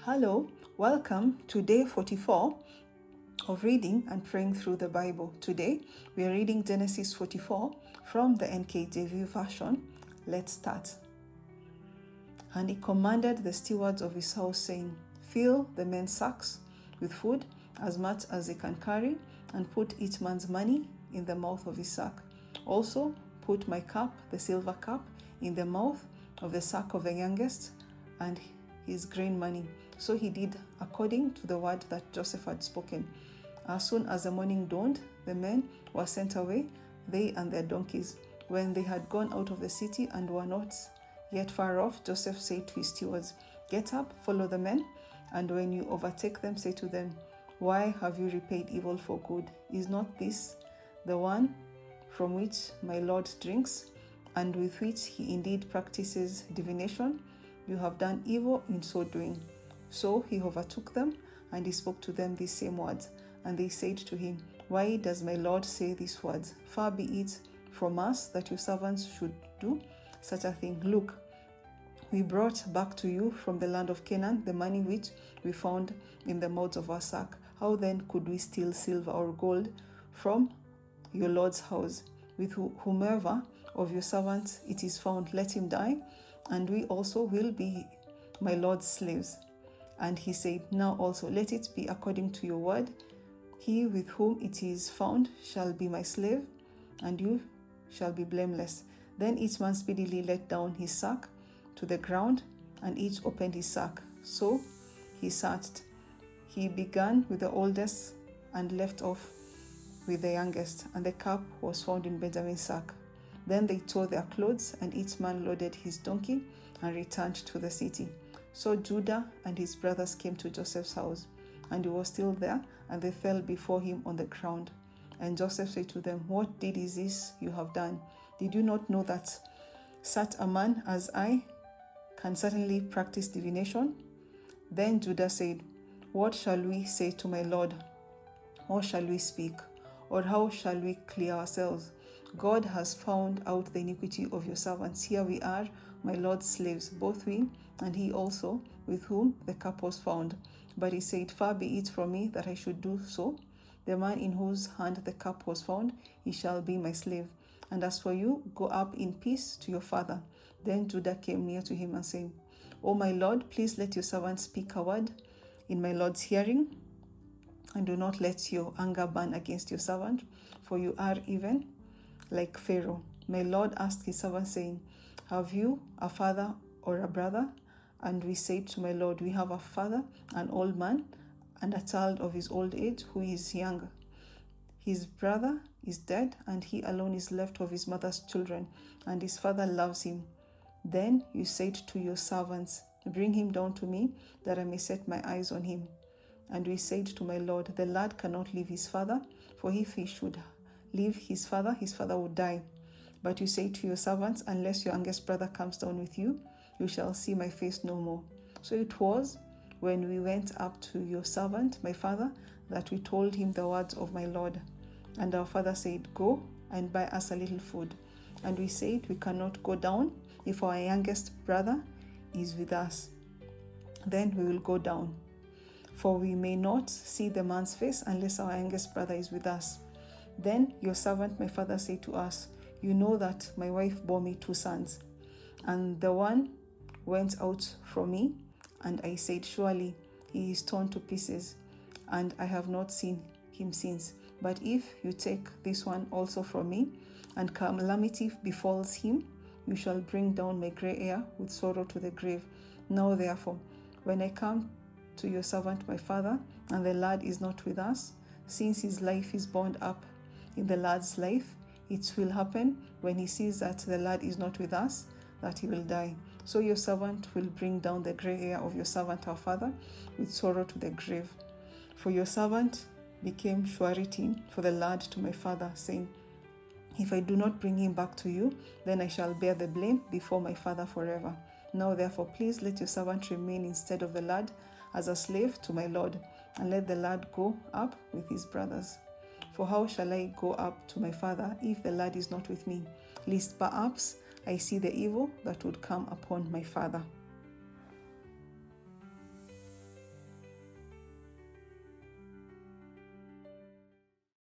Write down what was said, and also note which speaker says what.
Speaker 1: Hello, welcome to day 44 of reading and praying through the Bible. Today we are reading Genesis 44 from the NKJV version. Let's start. And he commanded the stewards of his house, saying, "Fill the men's sacks with food, as much as they can carry, and put each man's money in the mouth of his sack. Also put my cup, the silver cup, in the mouth of the sack of the youngest, and his grain money." So he did according to the word that Joseph had spoken. As soon as the morning dawned, the men were sent away, they and their donkeys. When they had gone out of the city and were not yet far off, Joseph said to his stewards, "Get up, follow the men, and when you overtake them, say to them, 'Why have you repaid evil for good? Is not this the one from which my Lord drinks, and with which he indeed practices divination? You have done evil in so doing.' So he overtook them, and he spoke to them these same words. And they said to him, 'Why does my Lord say these words? Far be it from us that your servants should do such a thing. Look, we brought back to you from the land of Canaan the money which we found in the mouths of our sack. How then could we steal silver or gold from your Lord's house? With whomever of your servants it is found, let him die, and we also will be my Lord's slaves.' And he said, 'Now also let it be according to your word. He with whom it is found shall be my slave, and you shall be blameless.' Then each man speedily let down his sack to the ground, and each opened his sack. So he searched. He began with the oldest and left off with the youngest, and the cup was found in Benjamin's sack. Then they tore their clothes, and each man loaded his donkey and returned to the city. So Judah and his brothers came to Joseph's house, and he was still there, and they fell before him on the ground. And Joseph said to them, 'What deed is this you have done? Did you not know that such a man as I can certainly practice divination?' Then Judah said, 'What shall we say to my Lord? Or shall we speak? Or how shall we clear ourselves? God has found out the iniquity of your servants. Here we are, my Lord's slaves, both we and he also, with whom the cup was found.' But he said, 'Far be it from me that I should do so. The man in whose hand the cup was found, he shall be my slave. And as for you, go up in peace to your father.' Then Judah came near to him and said, 'O my Lord, please let your servant speak a word in my Lord's hearing, and do not let your anger burn against your servant, for you are even like Pharaoh.' My Lord asked his servant, saying, 'Have you a father or a brother?' And we said to my Lord, 'We have a father, an old man, and a child of his old age, who is young. His brother is dead, and he alone is left of his mother's children, and his father loves him.' Then you said to your servants, 'Bring him down to me, that I may set my eyes on him.' And we said to my Lord, 'The lad cannot leave his father, for if he should leave his father would die.' But you say to your servants, 'Unless your youngest brother comes down with you, you shall see my face no more.' So it was, when we went up to your servant, my father, that we told him the words of my Lord. And our father said, 'Go and buy us a little food.' And we said, 'We cannot go down. If our youngest brother is with us, then we will go down. For we may not see the man's face unless our youngest brother is with us.' Then your servant, my father, said to us, 'You know that my wife bore me 2 sons, and the one went out from me, and I said, surely he is torn to pieces, and I have not seen him since. But if you take this one also from me, and calamity befalls him, you shall bring down my gray hair with sorrow to the grave. Now therefore, when I come to your servant my father, and the lad is not with us, since his life is bound up in the lad's life, it will happen when he sees that the lad is not with us, that he will die. So your servant will bring down the gray hair of your servant our father with sorrow to the grave.' For your servant became surety for the lad to my father, saying, 'If I do not bring him back to you, then I shall bear the blame before my father forever. Now therefore, please let your servant remain instead of the lad as a slave to my Lord, and let the lad go up with his brothers. For how shall I go up to my father if the lad is not with me? Lest perhaps I see the evil that would come upon my father.'